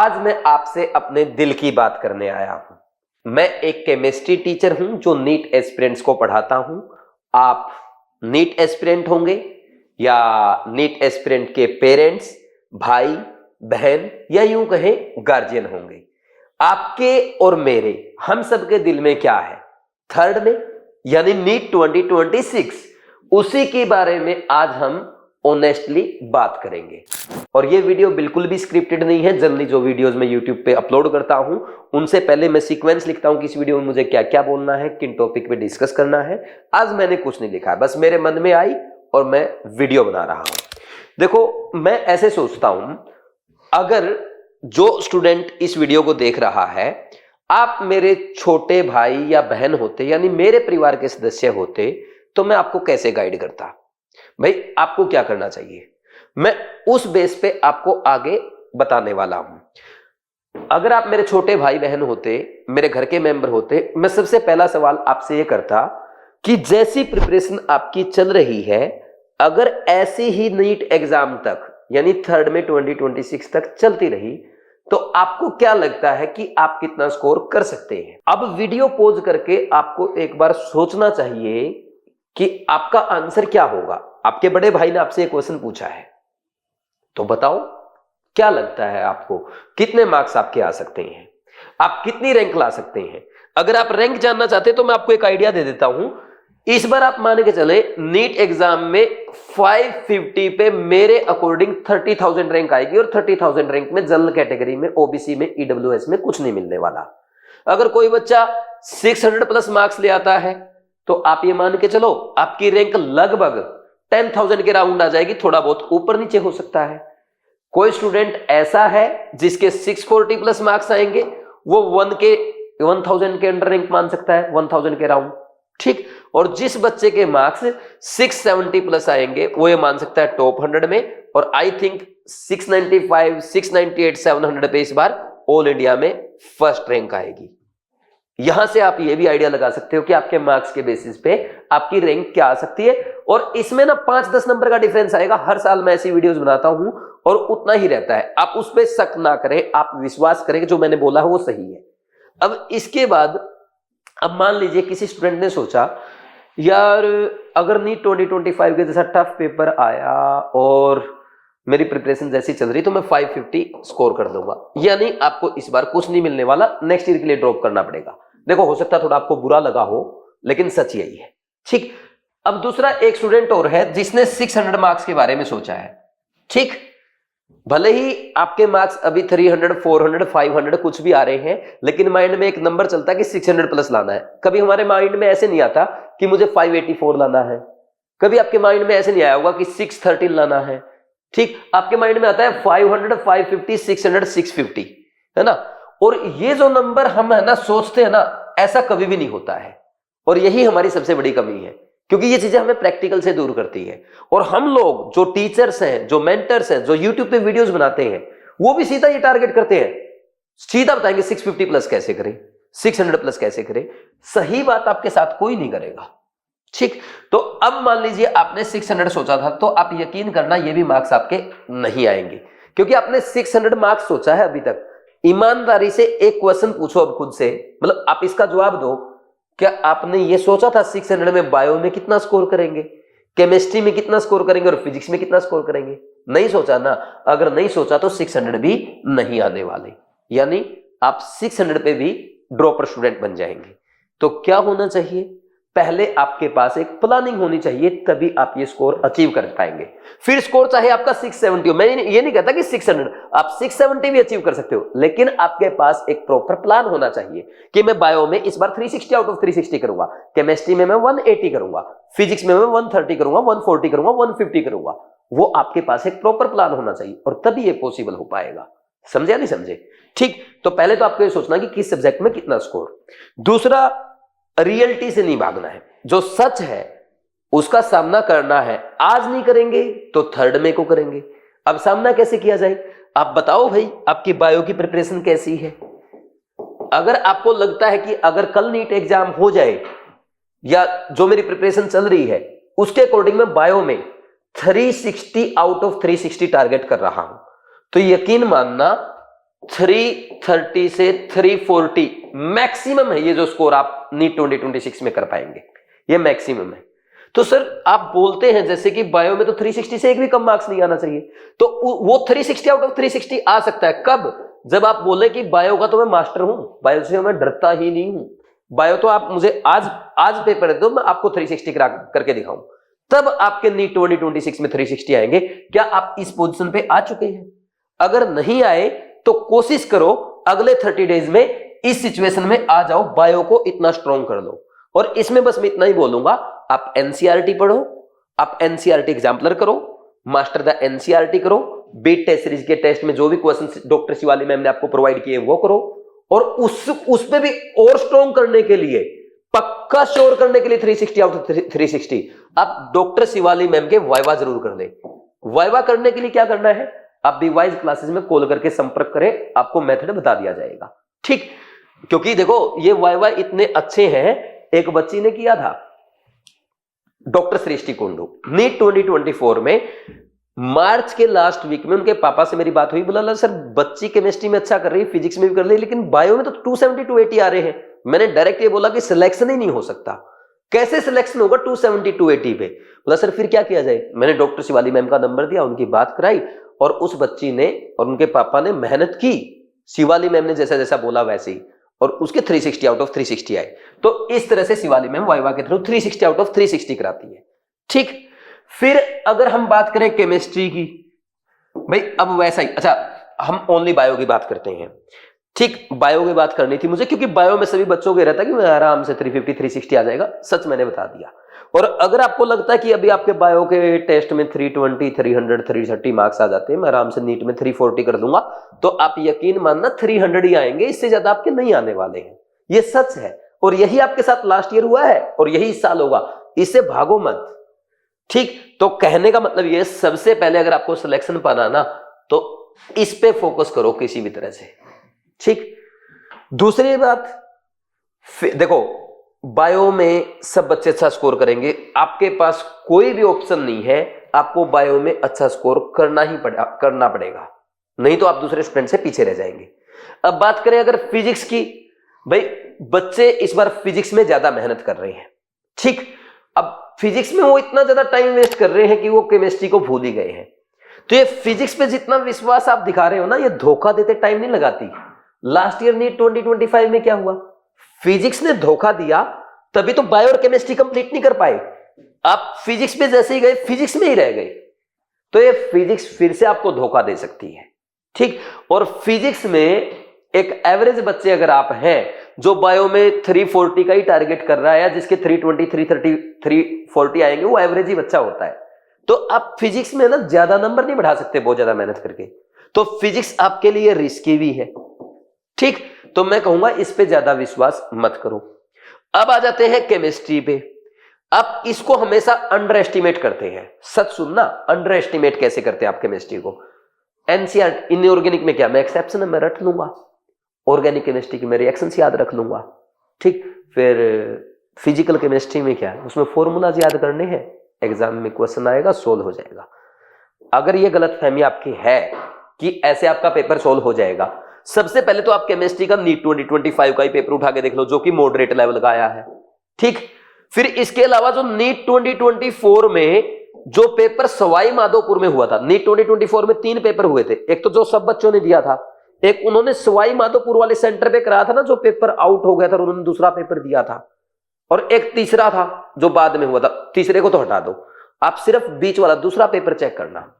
आज मैं आपसे अपने दिल की बात करने आया हूं। मैं एक केमिस्ट्री टीचर हूं जो नीट एस्पिरेंट्स को पढ़ाता हूं। आप नीट एस्पिरेंट होंगे या नीट एस्पिरेंट के पेरेंट्स, भाई बहन या यूं कहें गार्जियन होंगे। आपके और मेरे, हम सबके दिल में क्या है? थर्ड में यानी नीट 2026, उसी के बारे में आज हम ऑनेस्टली बात करेंगे। और ये वीडियो बिल्कुल भी स्क्रिप्टेड नहीं है। जनरली जो वीडियोस मैं यूट्यूब पे अपलोड करता हूं उनसे पहले मैं सीक्वेंस लिखता हूं कि इस वीडियो में मुझे क्या क्या बोलना है, किन टॉपिक पे डिस्कस करना है। आज मैंने कुछ नहीं लिखा है, बस मेरे मन में आई और मैं वीडियो बना रहा हूं। देखो, मैं ऐसे सोचता हूं, अगर जो स्टूडेंट इस वीडियो को देख रहा है, आप मेरे छोटे भाई या बहन होते, यानी मेरे परिवार के सदस्य होते, तो मैं आपको कैसे गाइड करता? भाई, आपको क्या करना चाहिए, मैं उस बेस पे आपको आगे बताने वाला हूं। अगर आप मेरे छोटे भाई बहन होते, मेरे घर के मेंबर होते, मैं सबसे पहला सवाल आपसे यह करता कि जैसी प्रिपरेशन आपकी चल रही है, अगर ऐसी ही नीट एग्जाम तक यानी थर्ड में 2026 तक चलती रही, तो आपको क्या लगता है कि आप कितना स्कोर कर सकते हैं? अब वीडियो पॉज करके आपको एक बार सोचना चाहिए कि आपका आंसर क्या होगा। आपके बड़े भाई ने आपसे एक क्वेश्चन पूछा है, तो बताओ क्या लगता है आपको, कितने मार्क्स आपके आ सकते हैं, आप कितनी रैंक ला सकते हैं? अगर आप रैंक जानना चाहते हैं तो मैं आपको एक आइडिया दे देता हूं। इस बार आप मान के चले नीट एग्जाम में 550 पे मेरे अकॉर्डिंग 30,000 रैंक आएगी, और 30,000 रैंक में जनरल कैटेगरी में, ओबीसी में, ईडब्ल्यूएस में कुछ नहीं मिलने वाला। अगर कोई बच्चा 600 प्लस मार्क्स ले आता है तो आप ये मान के चलो आपकी रैंक लगभग 10,000 के राउंड आ जाएगी, थोड़ा बहुत ऊपर नीचे हो सकता है। कोई स्टूडेंट ऐसा है जिसके 640 प्लस मार्क्स आएंगे, वो 1000 के अंडर रैंक मान सकता है, 1000 के राउंड, ठीक। और जिस बच्चे के मार्क्स 670 प्लस आएंगे वो ये मान सकता है टॉप 100 में, और आई थिंक 695, 698, 700 पे इस बार ऑल इंडिया में फर्स्ट रैंक आएगी। यहां से आप ये भी आइडिया लगा सकते हो कि आपके मार्क्स के बेसिस पे आपकी रैंक क्या आ सकती है। और इसमें ना 5-10 नंबर का डिफरेंस आएगा। हर साल मैं ऐसी वीडियोस बनाता हूं और उतना ही रहता है। आप उस पर शक ना करें, आप विश्वास करें कि जो मैंने बोला है वो सही है। अब इसके बाद, अब मान लीजिए किसी स्टूडेंट ने सोचा, यार अगर नीट 2025 के जैसा टफ पेपर आया और मेरी प्रिपरेशन जैसी चल रही तो मैं 550 स्कोर कर दूंगा, यानी आपको इस बार कुछ नहीं मिलने वाला, नेक्स्ट ईयर के लिए ड्रॉप करना पड़ेगा। देखो, हो सकता है थोड़ा आपको बुरा लगा हो, लेकिन सच यही है, ठीक। अब दूसरा एक स्टूडेंट और है जिसने 600 मार्क्स के बारे में सोचा है, ठीक। भले ही आपके मार्क्स अभी 300, 400, 500 कुछ भी आ रहे हैं, लेकिन माइंड में एक नंबर चलता है कि 600 प्लस लाना है। कभी हमारे माइंड में ऐसे नहीं आता कि मुझे 584 लाना है। कभी आपके माइंड में ऐसे नहीं आया होगा कि 613 लाना है, ठीक। आपके माइंड में आता है 500, 550, 600, 650, है ना। और ये जो नंबर हम है ना सोचते हैं ना, ऐसा कभी भी नहीं होता है। और यही हमारी सबसे बड़ी कमी है, क्योंकि ये चीजें हमें प्रैक्टिकल से दूर करती है। और हम लोग जो टीचर्स हैं, जो मेंटर्स हैं, जो यूट्यूब पे वीडियोस बनाते हैं, वो भी सीधा ये टारगेट करते हैं, सीधा बताएंगे 650 प्लस कैसे करें, 600 प्लस कैसे करें। सही बात आपके साथ कोई नहीं करेगा, ठीक। तो अब मान लीजिए आपने 600 सोचा था, तो आप यकीन करना ये भी मार्क्स आपके नहीं आएंगे, क्योंकि आपने 600 मार्क्स सोचा है। अभी तक ईमानदारी से एक क्वेश्चन पूछो अब खुद से, मतलब आप इसका जवाब दो, क्या आपने ये सोचा था 600 में बायो में कितना स्कोर करेंगे, केमिस्ट्री में कितना स्कोर करेंगे और फिजिक्स में कितना स्कोर करेंगे? नहीं सोचा ना। अगर नहीं सोचा तो 600 भी नहीं आने वाले, यानी आप 600 पे भी ड्रॉपर स्टूडेंट बन जाएंगे। तो क्या होना चाहिए? पहले आपके पास एक प्लानिंग होनी चाहिए, तभी आप ये स्कोर अचीव कर पाएंगे। फिर स्कोर चाहे आपका 670 हो, मैं ये नहीं कहता कि 600, आप 670 भी अचीव कर सकते हो, लेकिन आपके पास एक प्रॉपर प्लान होना चाहिए कि मैं बायो में इस बार 360 आउट ऑफ 360 करूंगा, केमिस्ट्री में मैं 180 करूंगा, फिजिक्स में मैं 130 करूंगा, 140 करूंगा, 150 करूंगा। वो आपके पास एक प्रॉपर प्लान होना चाहिए, और तभी ये पॉसिबल हो पाएगा। समझे या नहीं समझे? ठीक। तो पहले तो आपको ये सोचना कि किस सब्जेक्ट में कितना स्कोर। दूसरा, रियलिटी से नहीं भागना है। जो सच है उसका सामना करना है। आज नहीं करेंगे तो थर्ड में को करेंगे। अब सामना कैसे किया जाए? आप बताओ भाई, आपकी बायो की प्रिपरेशन कैसी है? अगर आपको लगता है कि अगर कल नीट एग्जाम हो जाए, या जो मेरी प्रिपरेशन चल रही है उसके अकॉर्डिंग मैं बायो में 360 आउट ऑफ 360 टारगेट कर रहा हूं, तो यकीन मानना 330 से 340 मैक्सिमम है ये जो स्कोर आप नीट 2026 में कर पाएंगे, ये मैक्सिमम है। तो सर आप बोलते हैं जैसे कि बायो में तो 360 से एक भी कम मार्क्स नहीं आना चाहिए, तो वो 360 आउट ऑफ 360 आ सकता है कब? जब आप बोले कि बायो का तो मैं मास्टर हूं, बायो से मैं डरता ही नहीं हूं, बायो तो आप मुझे आज पेपर है तो मैं आपको 360 करके दिखाऊं, तब आपके नीट 2026 में 360 आएंगे। क्या आप इस पोजीशन पे आ चुके हैं? अगर नहीं आए तो कोशिश करो अगले 30 डेज में इस सिचुएशन में आ जाओ, बायो को इतना स्ट्रॉन्ग कर लो। और इसमें बस मैं इतना ही बोलूंगा, आप एनसीईआरटी पढ़ो, आप एनसीईआरटी एग्जाम्पलर करो, मास्टर द एनसीईआरटी करो, बीट टेस्ट सीरीज के टेस्ट में जो भी क्वेश्चन डॉक्टर शिवाली मैम ने आपको प्रोवाइड किए वो करो, और उस पे भी और स्ट्रॉन्ग करने के लिए, पक्का श्योर करने के लिए 360 आउट ऑफ 360 आप डॉक्टर शिवाली मैम के वाइवा जरूर कर ले। वाइवा करने के लिए क्या करना है, आप बीवाइज क्लासेस में कॉल करके संपर्क करें, आपको मेथड बता दिया जाएगा, ठीक। क्योंकि देखो ये वाइवा इतने अच्छे हैं, एक बच्ची ने किया था डॉक्टर सृष्टि कुंडू नीट 2024 में, मार्च के लास्ट वीक में उनके पापा से मेरी बात हुई, बोला सर बच्ची केमिस्ट्री में अच्छा कर रही है, फिजिक्स में भी कर रही है, लेकिन बायो में तो 270 280 आ रहे हैं। मैंने डायरेक्ट ये बोला कि सिलेक्शन ही नहीं हो सकता। कैसे सिलेक्शन होगा 270 280 पे? बोला सर फिर क्या किया जाए? मैंने डॉक्टर शिवाली मैम का नंबर दिया, उनकी बात कराई, और उस बच्ची ने और उनके पापा ने मेहनत की, शिवाली मैम ने जैसा जैसा बोला वैसे ही, और उसके 360 आउट ऑफ 360 आए। तो इस तरह से शिवाली मैम वाइवा के थ्रू 360 आउट ऑफ 360 कराती है, ठीक। फिर अगर हम बात करें केमिस्ट्री की, भाई अब वैसा ही, अच्छा हम ओनली बायो की बात करते हैं, ठीक। बायो की बात करनी थी मुझे, क्योंकि बायो में सभी बच्चों को रहता है कि मैं आराम से 350 360 आ जाएगा, सच मैंने बता दिया। और अगर आपको लगता है कि अभी आपके बायो के टेस्ट में 320 300 330 मार्क्स आ जाते हैं, मैं आराम से नीट में 340 कर दूंगा, तो आप यकीन मानना 300 ही आएंगे, इससे ज्यादा आपके नहीं आने वाले हैं, ये सच है। और यही आपके साथ लास्ट ईयर हुआ है और यही इस साल होगा, इससे भागो मत, ठीक। तो कहने का मतलब ये, सबसे पहले अगर आपको सिलेक्शन पाना ना, तो इस पे फोकस करो किसी भी तरह से, ठीक। दूसरी बात, देखो बायो में सब बच्चे अच्छा स्कोर करेंगे, आपके पास कोई भी ऑप्शन नहीं है, आपको बायो में अच्छा स्कोर करना पड़ेगा, नहीं तो आप दूसरे स्टूडेंट से पीछे रह जाएंगे। अब बात करें अगर फिजिक्स की, भाई बच्चे इस बार फिजिक्स में ज्यादा मेहनत कर रहे हैं, ठीक। अब फिजिक्स में वो इतना ज्यादा टाइम वेस्ट कर रहे हैं कि वो केमिस्ट्री को भूल ही गए हैं। तो ये फिजिक्स पे जितना विश्वास आप दिखा रहे हो ना, ये धोखा देते टाइम नहीं लगाती। लास्ट ईयर नीट 2025 में क्या हुआ, फिजिक्स ने धोखा दिया, तभी तो बायो और केमिस्ट्री कंप्लीट नहीं कर पाए। आप फिजिक्स में जैसे ही गए, फिजिक्स में ही रह गए। तो ये फिजिक्स फिर से आपको धोखा दे सकती है, ठीक। और फिजिक्स में एक एवरेज बच्चे अगर आप हैं जो बायो में 340 का ही टारगेट कर रहा है, या जिसके 320 330 340 आएंगे, वो एवरेज ही बच्चा होता है। तो आप फिजिक्स में ना ज्यादा नंबर नहीं बढ़ा सकते बहुत ज्यादा मेहनत करके, तो फिजिक्स आपके लिए रिस्की भी है, ठीक। तो मैं कहूंगा इस पे ज्यादा विश्वास मत करो। अब आ जाते हैं केमिस्ट्री पे। आप इसको हमेशा अंडर एस्टिमेट करते हैं, सच सुनना, अंडर एस्टिमेट कैसे करते हैं आप केमिस्ट्री को। एनसीईआरटी इनऑर्गेनिक में क्या, मैं एक्सेप्शन है, मैं रट लूंगा, ऑर्गेनिक केमिस्ट्री की मैं रिएक्शंस याद रख लूंगा, ठीक। फिर फिजिकल केमिस्ट्री में क्या है, उसमें फॉर्मूलाज याद करने हैं, एग्जाम में क्वेश्चन आएगा, सोल्व हो जाएगा। अगर ये गलतफहमी आपकी है कि ऐसे आपका पेपर सोल्व हो जाएगा, सबसे पहले तो आप केमिस्ट्री का नीट 2025 का ही पेपर उठा के देख लो, जो कि मॉडरेट लेवल का आया है, ठीक। फिर इसके अलावा जो नीट 2024 में जो पेपर सवाई माधोपुर में हुआ था, नीट 2024 में 3 पेपर हुए थे, एक तो जो सब बच्चों ने दिया था, एक उन्होंने सवाई माधोपुर वाले सेंटर पे कराया था ना, जो पेपर आउट हो गया था, उन्होंने दूसरा पेपर दिया था, और एक तीसरा था जो बाद में हुआ था। तीसरे को तो हटा दो, आप सिर्फ बीच वाला दूसरा पेपर चेक करना,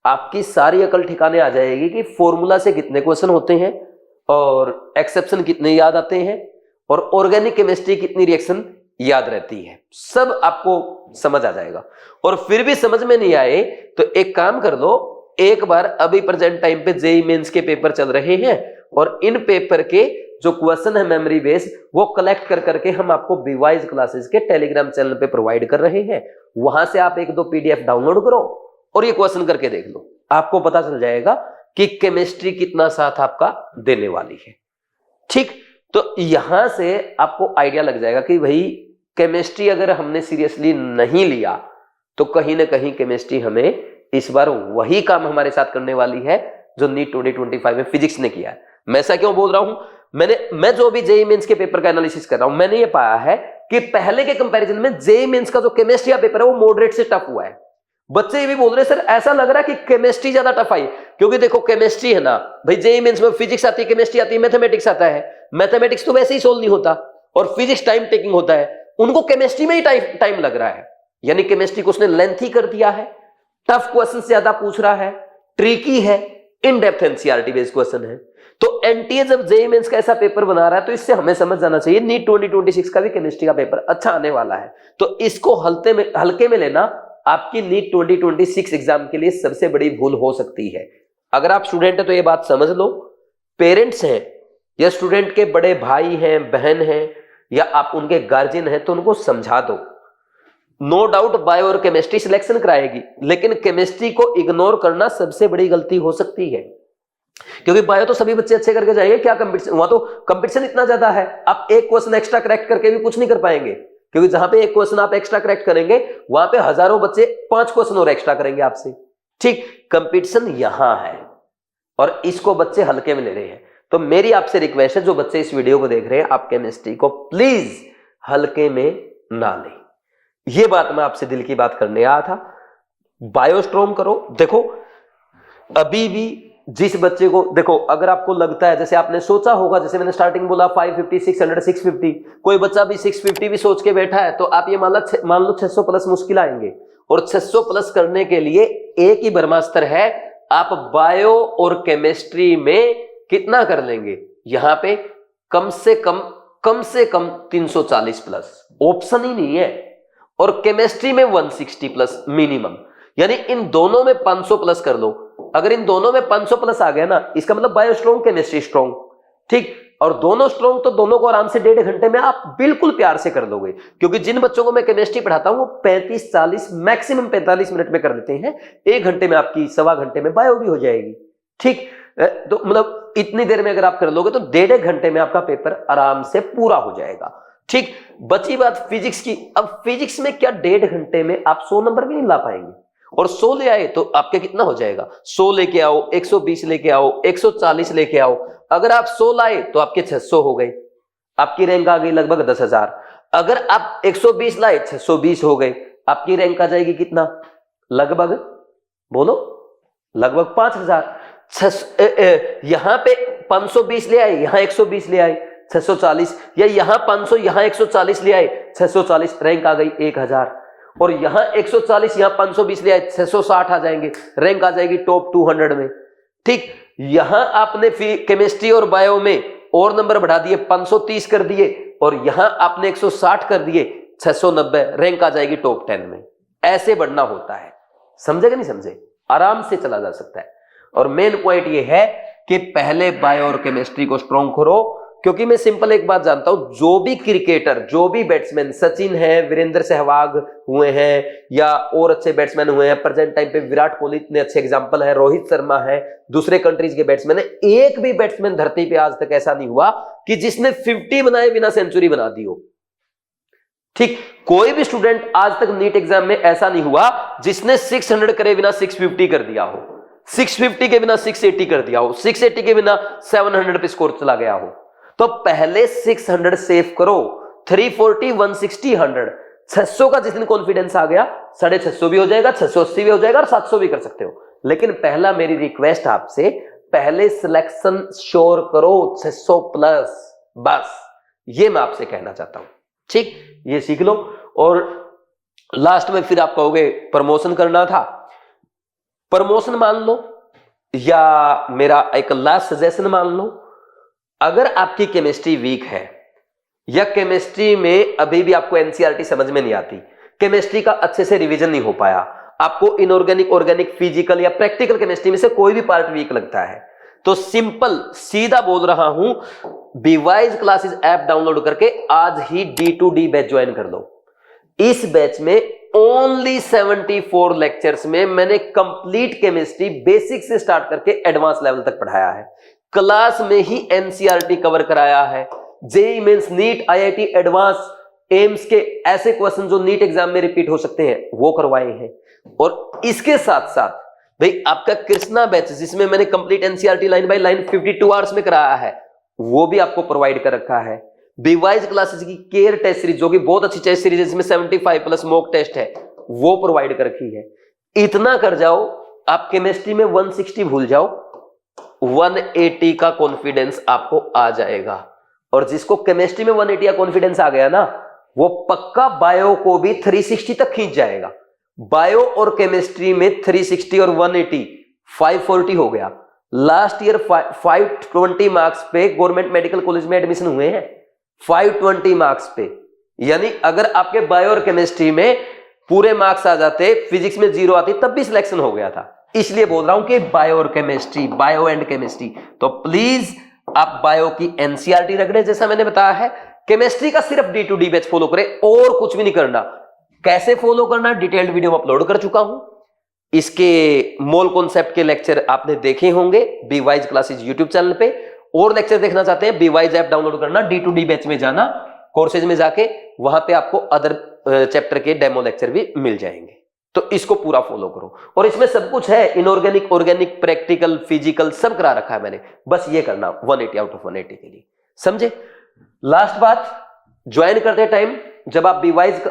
आपकी सारी अकल ठिकाने आ जाएगी कि फॉर्मूला से कितने क्वेश्चन होते हैं, और एक्सेप्शन कितने याद आते हैं, और ऑर्गेनिक केमिस्ट्री कितनी रिएक्शन याद रहती है, सब आपको समझ आ जाएगा। और फिर भी समझ में नहीं आए तो एक काम कर लो, एक बार अभी प्रेजेंट टाइम पे जेईई मेंस के पेपर चल रहे हैं, और इन पेपर के जो क्वेश्चन है मेमोरी बेस, वो कलेक्ट कर करके हम आपको बीवाइज क्लासेस के टेलीग्राम चैनल पे प्रोवाइड कर रहे हैं। वहां से आप 1-2 पीडीएफ डाउनलोड करो और ये क्वेश्चन करके देख लो, आपको पता चल जाएगा कि केमिस्ट्री कितना साथ आपका देने वाली है, ठीक। तो यहां से आपको आइडिया लग जाएगा कि भाई केमिस्ट्री अगर हमने सीरियसली नहीं लिया तो कहीं ना कहीं केमिस्ट्री हमें इस बार वही काम हमारे साथ करने वाली है जो नीट 2025 में फिजिक्स ने किया है। मैं ऐसा क्यों बोल रहा हूं, मैं जो भी जेईई मेंस के पेपर का एनालिसिस कर रहा हूं, मैंने ये पाया है कि पहले के कंपैरिजन में जेईई मेंस का जो केमिस्ट्री का पेपर है वो मॉडरेट से टफ हुआ है। बच्चे ये भी बोल रहे हैं सर ऐसा लग रहा है कि केमिस्ट्री ज्यादा टफ आई, क्योंकि देखो केमिस्ट्री है ना भाई, जेईई मेंस में फिजिक्स आती है, केमिस्ट्री आती है, मैथमेटिक्स आता है। मैथमेटिक्स तो वैसे ही सोल्व नहीं होता और फिजिक्स टाइम टेकिंग होता है, उनको केमिस्ट्री में ही टाइम लग रहा है, यानी केमिस्ट्री को उसने लेंथी कर दिया है, टफ क्वेश्चन ज्यादा पूछ रहा है, ट्रिकी है, in depth NCERT based question है। तो एनटीए जब जेईई मेंस का ऐसा पेपर बना रहा है तो इससे हमें समझ जाना चाहिए नीट 2026 का भी केमिस्ट्री का पेपर अच्छा आने वाला है। तो इसको हल्के में लेना आपकी नीट 2026 एग्जाम के लिए सबसे बड़ी भूल हो सकती है। अगर आप स्टूडेंट है तो ये बात समझ लो, पेरेंट्स हैं या स्टूडेंट के बड़े भाई हैं, बहन हैं, या आप उनके गार्जियन हैं तो उनको समझा दो। नो डाउट बायो और केमिस्ट्री सिलेक्शन कराएगी, लेकिन केमिस्ट्री को इग्नोर करना सबसे बड़ी गलती हो सकती है, क्योंकि बायो तो सभी बच्चे अच्छे करके जाएंगे, क्या कंपटीशन, वहां तो कंपटीशन इतना ज्यादा है, आप एक क्वेश्चन एक्स्ट्रा करेक्ट करके भी कुछ नहीं कर पाएंगे, क्योंकि जहां पे एक क्वेश्चन आप एक्स्ट्रा करेक्ट करेंगे वहां पे हजारों बच्चे 5 क्वेश्चन और एक्स्ट्रा करेंगे आपसे। ठीक, कंपटीशन यहां है और इसको बच्चे हल्के में ले रहे हैं। तो मेरी आपसे रिक्वेस्ट है, जो बच्चे इस वीडियो को देख रहे हैं, आप केमिस्ट्री को प्लीज हल्के में ना लें। ये बात मैं आपसे दिल की बात करने आया था। बायो स्ट्रॉन्ग करो। देखो अभी भी जिस बच्चे को, देखो अगर आपको लगता है, जैसे आपने सोचा होगा, जैसे मैंने स्टार्टिंग बोला 550, 600, 650, कोई बच्चा भी 650 भी सोच के बैठा है, तो आप ये मान लो 600 प्लस मुश्किल आएंगे, और 600 प्लस करने के लिए एक ही ब्रह्मास्त्र है, आप बायो और केमिस्ट्री में कितना कर लेंगे, यहां पे कम से कम 340 प्लस, ऑप्शन ही नहीं है, और केमिस्ट्री में 160 प्लस मिनिमम, यानी इन दोनों में 500 प्लस कर लो। अगर इन दोनों में 500 प्लस आ गया ना, इसका मतलब बायो स्ट्रॉन्ग, केमिस्ट्री स्ट्रॉन्ग। ठीक, और दोनों स्ट्रॉन्ग तो दोनों को आराम से 1.5 घंटे में आप बिल्कुल प्यार से कर लोगे, क्योंकि जिन बच्चों को मैं केमिस्ट्री पढ़ाता हूं वो 35-40 मैक्सिमम 45 मिनट में कर लेते हैं, 1 घंटे में आपकी, 1.25 घंटे में बायो भी हो जाएगी। ठीक, तो मतलब इतनी देर में अगर आप कर लोगे तो 1.5 घंटे में आपका पेपर आराम से पूरा हो जाएगा। ठीक, बची बात फिजिक्स की। अब फिजिक्स में क्या 1.5 घंटे में आप 100 नंबर भी नहीं ला पाएंगे, और 100 ले आए तो आपके कितना हो जाएगा, 100 लेके आओ, 120 लेके आओ, 140 लेके आओ, अगर आप 100 लाए तो आपके 600 हो गए, आपकी रैंक आ गई लगभग 10,000। अगर आप 120 लाए, 620 हो गए, आपकी रैंक आ जाएगी कितना, लगभग बोलो, लगभग 5,000। यहां पे 520 ले आए, यहां 120 ले आए, 640, या यहां 500 यहां 140 ले आए, 640, रैंक आ गई 1,000, और यहां 140 यहां 520 ले आए, 660 आ जाएंगे, रैंक आ जाएगी टॉप 200 में। ठीक, यहां आपने केमिस्ट्री और बायो में और नंबर बढ़ा दिए, 530 कर दिए, और यहां आपने 160 कर दिए, 690, रैंक आ जाएगी टॉप 10 में। ऐसे बढ़ना होता है, समझे कि नहीं समझे, आराम से चला जा सकता है। और मेन पॉइंट ये है कि पहले बायो और केमिस्ट्री को स्ट्रॉन्ग करो, क्योंकि मैं सिंपल एक बात जानता हूं, जो भी क्रिकेटर, जो भी बैट्समैन, सचिन है, वीरेंद्र सहवाग हुए हैं, या और अच्छे बैट्समैन हुए हैं, प्रेजेंट टाइम पे विराट कोहली इतने अच्छे एग्जांपल है, रोहित शर्मा है, दूसरे कंट्रीज के बैट्समैन है, एक भी बैट्समैन धरती पे आज तक ऐसा नहीं हुआ कि जिसने 50 बनाए बिना सेंचुरी बना दी हो। ठीक, कोई भी स्टूडेंट आज तक नीट एग्जाम में ऐसा नहीं हुआ जिसने 600 करे बिना 650 कर दिया हो, 650 के बिना 680 कर दिया हो, 680 के बिना 700 पे स्कोर चला गया हो। तो पहले 600 सेव करो, 340, 160, 100, 600 का जिस दिन कॉन्फिडेंस आ गया, 650 भी हो जाएगा, 680 भी हो जाएगा, और 700 भी कर सकते हो। लेकिन पहला मेरी रिक्वेस्ट आपसे, पहले सिलेक्शन श्योर करो 600 प्लस, बस ये मैं आपसे कहना चाहता हूं। ठीक, ये सीख लो। और लास्ट में फिर आप कहोगे प्रमोशन करना था, प्रमोशन मान लो, या मेरा एक लास्ट सजेशन मान लो, अगर आपकी केमिस्ट्री वीक है, या केमिस्ट्री में अभी भी आपको एनसीईआरटी समझ में नहीं आती, केमिस्ट्री का अच्छे से रिवीजन नहीं हो पाया, आपको इनऑर्गेनिक, ऑर्गेनिक, फिजिकल या प्रैक्टिकल केमिस्ट्री में से कोई भी पार्ट वीक लगता है, तो सिंपल सीधा बोल रहा हूं, बीवाइज क्लासेस ऐप डाउनलोड करके आज ही D2D बैच ज्वाइन कर लो। इस बैच में ओनली 74 लेक्चर्स में मैंने कंप्लीट केमिस्ट्री बेसिक से स्टार्ट करके एडवांस लेवल तक पढ़ाया है। क्लास में ही एनसीईआरटी कवर कराया है, JEE mains, NEET, IIT advance, AIIMS के ऐसे क्वेश्चन जो नीट एग्जाम में रिपीट हो सकते हैं वो करवाए हैं। और इसके साथ साथ भाई आपका कृष्णा बैच जिसमें मैंने complete NCERT line by line 52 hours में कराया है, वो भी आपको प्रोवाइड कर रखा है। बीवाइज क्लासेस की केयर टेस्ट सीरीज जो कि बहुत अच्छी टेस्ट सीरीज है, जिसमें 75 प्लस मॉक टेस्ट है, वो प्रोवाइड कर रखी है। इतना कर जाओ, आप केमिस्ट्री में 160 भूल जाओ, 180 का कॉन्फिडेंस आपको आ जाएगा। और जिसको केमिस्ट्री में 180 का कॉन्फिडेंस आ गया ना, वो पक्का बायो को भी 360 तक खींच जाएगा। बायो और केमिस्ट्री में 360 और 180 540 हो गया। लास्ट ईयर 520 मार्क्स पे गवर्नमेंट मेडिकल कॉलेज में एडमिशन हुए हैं, 520 मार्क्स पे। यानी अगर आपके बायो और केमिस्ट्री में पूरे मार्क्स आ जाते, फिजिक्स में 0 आती, तब भी सिलेक्शन हो गया था। इसलिए बोल रहा हूं कि बायो और केमिस्ट्री, बायो एंड केमिस्ट्री, तो प्लीज आप बायो की एनसीईआरटी रख रहे, जैसा मैंने बताया है। केमिस्ट्री का सिर्फ D2D बैच फॉलो करें और कुछ भी नहीं करना। कैसे फॉलो करना, डिटेल्ड वीडियो अपलोड कर चुका हूं। इसके मोल कॉन्सेप्ट के लेक्चर आपने देखे होंगे बीवाइज क्लासेस यूट्यूब चैनल पे। और लेक्चर देखना चाहते हैं, बीवाइज ऐप डाउनलोड करना, D2D बैच में जाना, कोर्सेज में जाके वहां पे आपको अदर चैप्टर के डेमो लेक्चर भी मिल जाएंगे। तो इसको पूरा फॉलो करो। और इसमें सब कुछ है, इनऑर्गेनिक, ऑर्गेनिक, प्रैक्टिकल, फिजिकल, सब करा रखा है मैंने। बस ये करना 180 आउट ऑफ 180 के लिए, समझे। लास्ट बात, ज्वाइन करते टाइम जब आप बीवाइज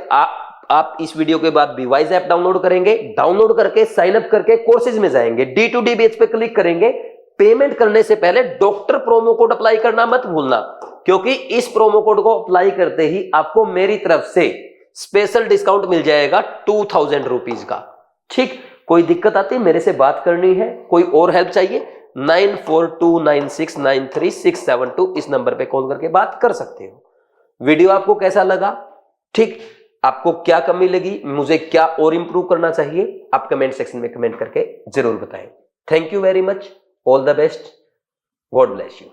आप इस वीडियो के बाद बीवाइज ऐप डाउनलोड करेंगे, डाउनलोड करके साइन अप करके कोर्सेज में जाएंगे, D2D बैच पे क्लिक करेंगे। पेमेंट करने से पहले डॉक्टर प्रोमो कोड अप्लाई करना मत भूलना, क्योंकि इस प्रोमो कोड को अप्लाई करते ही आपको मेरी तरफ से स्पेशल डिस्काउंट मिल जाएगा 2000 रुपीज का। ठीक, कोई दिक्कत आती है मेरे से बात करनी है, कोई और हेल्प चाहिए, 9429693672 इस नंबर पे कॉल करके बात कर सकते हो। वीडियो आपको कैसा लगा, ठीक, आपको क्या कमी लगी, मुझे क्या और इंप्रूव करना चाहिए, आप कमेंट सेक्शन में कमेंट करके जरूर बताएं। Thank you very much, all the best, God bless you.